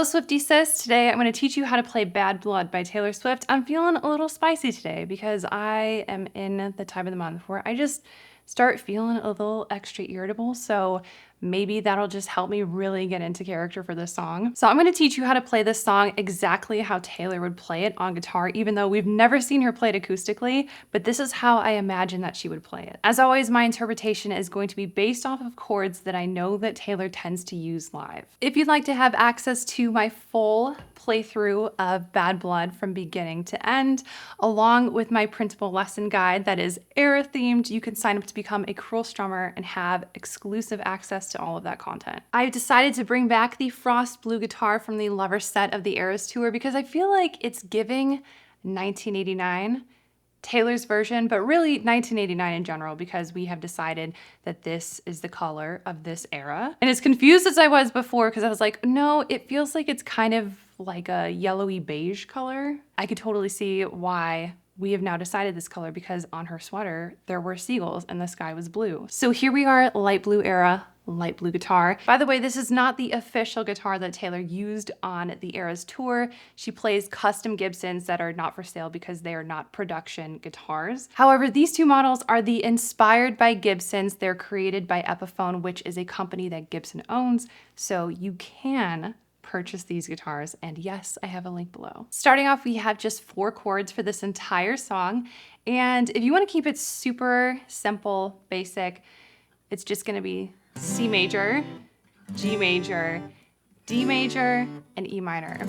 Hello Swiftie sis, today I'm going to teach you how to play Bad Blood by Taylor Swift. I'm feeling a little spicy today because I am in the time of the month where I just start feeling a little extra irritable, so maybe that'll just help me really get into character for this song. So I'm going to teach you how to play this song exactly how Taylor would play it on guitar, even though we've never seen her play it acoustically, but this is how I imagine that she would play it. As always, my interpretation is going to be based off of chords that I know that Taylor tends to use live. If you'd like to have access to my full playthrough of Bad Blood from beginning to end, along with my printable lesson guide that is era themed, you can sign up to become a Cruel Strummer and have exclusive access to all of that content. I've decided to bring back the Frost Blue guitar from the Lover set of the Eras tour because I feel like it's giving 1989, Taylor's version, but really 1989 in general, because we have decided that this is the color of this era. And as confused as I was before, because I was like, no, it feels like it's kind of like a yellowy beige color. I could totally see why we have now decided this color, because on her sweater, there were seagulls and the sky was blue. So here we are, light blue era, light blue guitar. By the way, this is not the official guitar that Taylor used on the Eras tour. She plays custom Gibsons that are not for sale because they are not production guitars. However, these two models are the inspired by Gibsons. They're created by Epiphone, which is a company that Gibson owns. So you can purchase these guitars, and yes, I have a link below. Starting off, we have just 4 chords for this entire song, and if you want to keep it super simple, basic, it's just going to be C major, G major, D major, and E minor.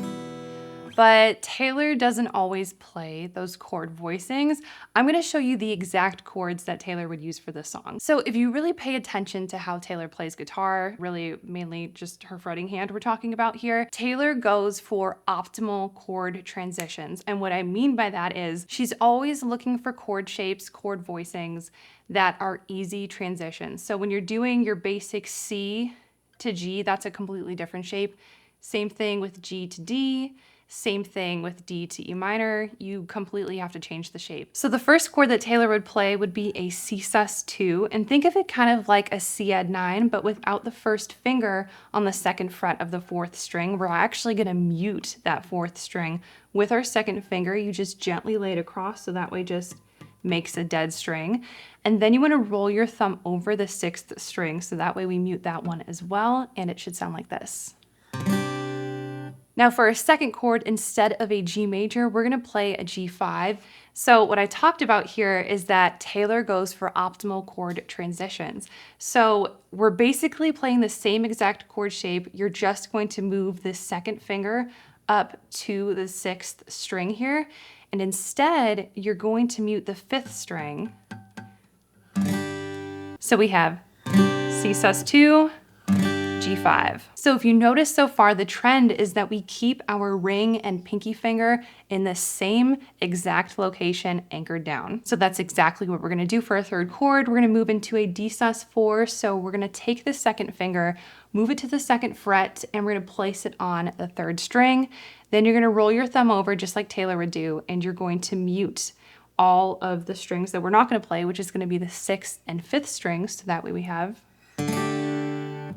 But Taylor doesn't always play those chord voicings. I'm going to show you the exact chords that Taylor would use for this song. So if you really pay attention to how Taylor plays guitar, really mainly just her fretting hand we're talking about here, Taylor goes for optimal chord transitions. And what I mean by that is she's always looking for chord shapes, chord voicings that are easy transitions. So when you're doing your basic C to G, that's a completely different shape. Same thing with G to D. Same thing with D to E minor, you completely have to change the shape. So the first chord that Taylor would play would be a C sus2, and think of it kind of like a C add 9, but without the first finger on the 2nd fret of the 4th string. We're actually gonna mute that 4th string. With our 2nd finger, you just gently lay it across, so that way just makes a dead string. And then you wanna roll your thumb over the 6th string, so that way we mute that one as well, and it should sound like this. Now for our second chord, instead of a G major, we're gonna play a G5. So what I talked about here is that Taylor goes for optimal chord transitions. So we're basically playing the same exact chord shape. You're just going to move the 2nd finger up to the 6th string here. And instead, you're going to mute the 5th string. So we have C sus2, G5. So if you notice so far, the trend is that we keep our ring and pinky finger in the same exact location anchored down. So that's exactly what we're gonna do for our 3rd chord. We're gonna move into a D sus4. So we're gonna take the 2nd finger, move it to the 2nd fret, and we're gonna place it on the 3rd string. Then you're gonna roll your thumb over just like Taylor would do, and you're going to mute all of the strings that we're not gonna play, which is gonna be the 6th and 5th strings. So that way we have.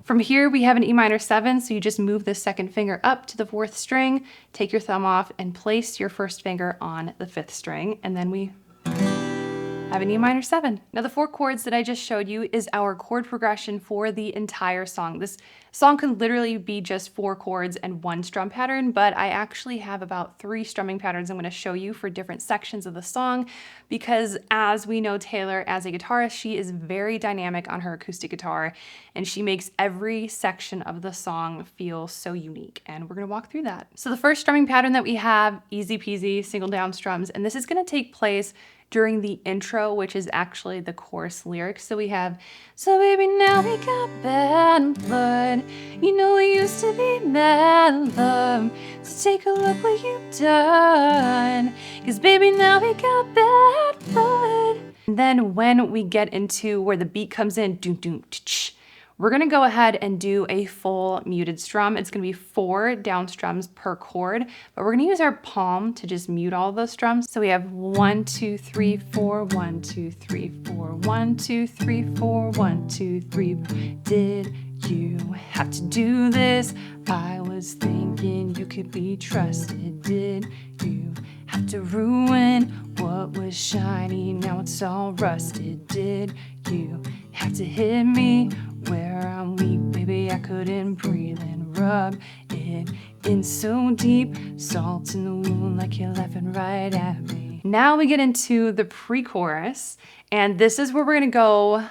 From here, we have an E minor 7, so you just move the 2nd finger up to the 4th string, take your thumb off, and place your 1st finger on the 5th string, and then we have an E minor 7. Now the 4 chords that I just showed you is our chord progression for the entire song. This song can literally be just 4 chords and 1 strum pattern, but I actually have about 3 strumming patterns I'm going to show you for different sections of the song, because as we know Taylor as a guitarist, she is very dynamic on her acoustic guitar, and she makes every section of the song feel so unique, and we're going to walk through that. So the first strumming pattern that we have, easy peasy, single down strums, and this is going to take place during the intro, which is actually the chorus lyrics. So we have, so baby now we got bad blood, you know we used to be mad love, so take a look what you've done, cause baby now we got bad blood. And then when we get into where the beat comes in, doom doom ch, we're gonna go ahead and do a full muted strum. It's gonna be 4 down strums per chord, but we're gonna use our palm to just mute all of those strums. So we have 1, 2, 3, 4, 1, 2, 3, 4, 1, 2, 3, 4, 1, 2, 3. Did you have to do this? I was thinking you could be trusted. Did you have to ruin what was shiny? Now it's all rusted. Did you have to hit me where I'm weak? Baby, I couldn't breathe and rub it in so deep. Salt in the wound like you're laughing right at me. Now we get into the pre-chorus, and this is where we're gonna go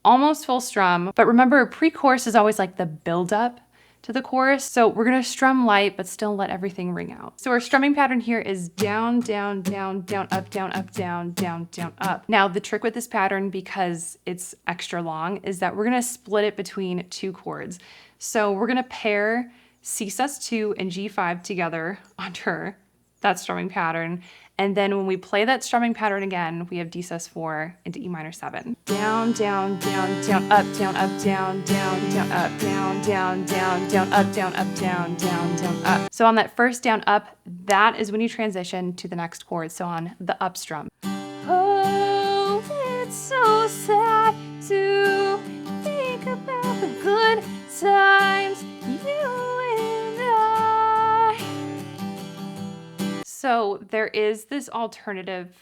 almost full strum. But remember, pre-chorus is always like the build-up to the chorus. So we're gonna strum light, but still let everything ring out. So our strumming pattern here is down, down, down, down, up, down, up, down, down, down, up. Now the trick with this pattern, because it's extra long, is that we're gonna split it between two chords. So we're gonna pair C sus2 and G5 together onto that strumming pattern. And then when we play that strumming pattern again, we have D sus4 into E minor 7. Down, down, down, down, up, down, up, down, down, down, up, down, down, down, down, up, down, up, down, down, down, up. So on that first down, up, that is when you transition to the next chord. So on the up strum. Oh, it's so sad to think about the good times you and I. So there is this alternative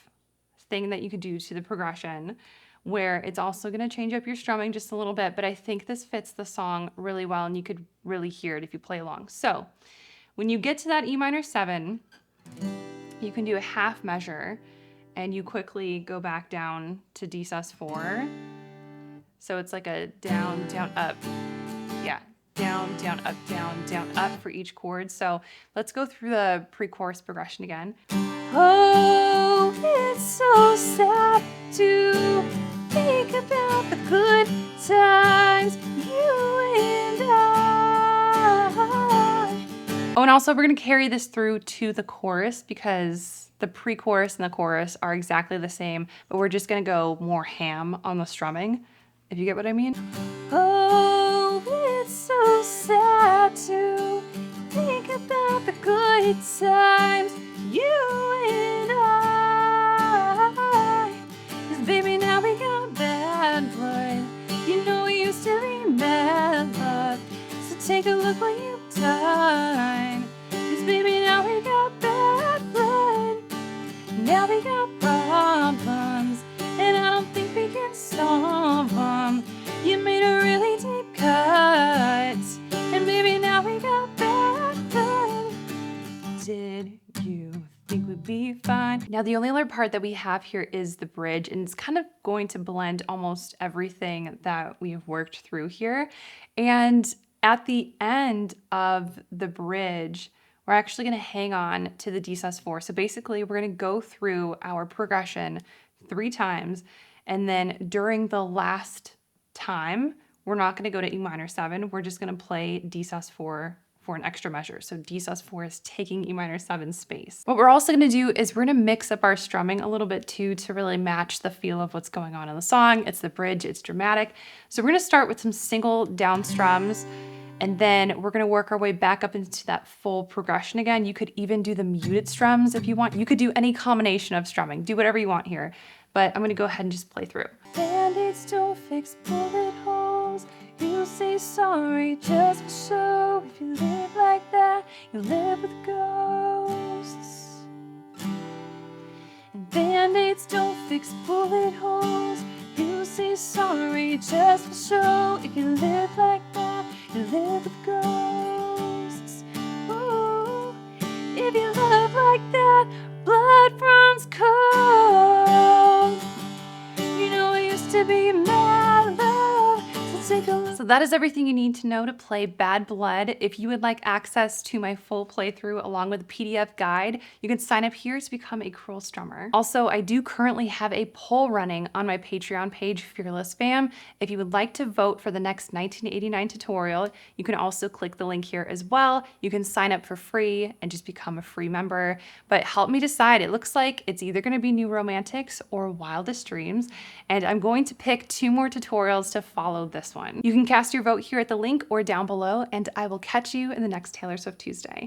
thing that you could do to the progression where it's also going to change up your strumming just a little bit, but I think this fits the song really well and you could really hear it if you play along. So when you get to that E minor 7, you can do a half measure and you quickly go back down to D sus4. So it's like a down, down, up. Yeah. Down, down, up, down, up for each chord. So let's go through the pre-chorus progression again. Oh, it's so sad to think about the good times you and I. Oh, and also we're gonna carry this through to the chorus because the pre-chorus and the chorus are exactly the same, but we're just gonna go more ham on the strumming, if you get what I mean. Oh, it's so sad to think about the good times you and I. 'Cause baby, now we got bad blood. You know we used to be mad love. So take a look what you've done. 'Cause baby, now we got bad blood. Now we got problems, and I don't think we can solve them. You made a really deep cut, and maybe now we got bad blood. Did you think we'd be fine? Now the only other part that we have here is the bridge, and it's kind of going to blend almost everything that we have worked through here. And at the end of the bridge, we're actually going to hang on to the D sus4. So basically we're going to go through our progression 3 times, and then during the last time, we're not going to go to E minor 7. We're just going to play D sus4 for an extra measure. So D sus4 is taking E minor 7 space. What we're also going to do is we're going to mix up our strumming a little bit too to really match the feel of what's going on in the song. It's the bridge, it's dramatic. So we're going to start with some single down strums, and then we're going to work our way back up into that full progression again. You could even do the muted strums if you want. You could do any combination of strumming. Do whatever you want here. But I'm going to go ahead and just play through. Band-aids don't fix bullet holes. You say sorry just for show. If you live like that, you live with ghosts. And band-aids don't fix bullet holes. You say sorry just for show. If you live like that, you live with ghosts. Ooh, if you love like that, blood runs cold. You know I used to be mad love, so take a look. So that is everything you need to know to play Bad Blood. If you would like access to my full playthrough along with a PDF guide, you can sign up here to become a Cruel Strummer. Also, I do currently have a poll running on my Patreon page, Fearless Fam. If you would like to vote for the next 1989 tutorial, you can also click the link here as well. You can sign up for free and just become a free member. But help me decide. It looks like it's either going to be New Romantics or Wildest Dreams, and I'm going to pick 2 more tutorials to follow this one. You can cast your vote here at the link or down below, and I will catch you in the next Taylor Swift Tuesday.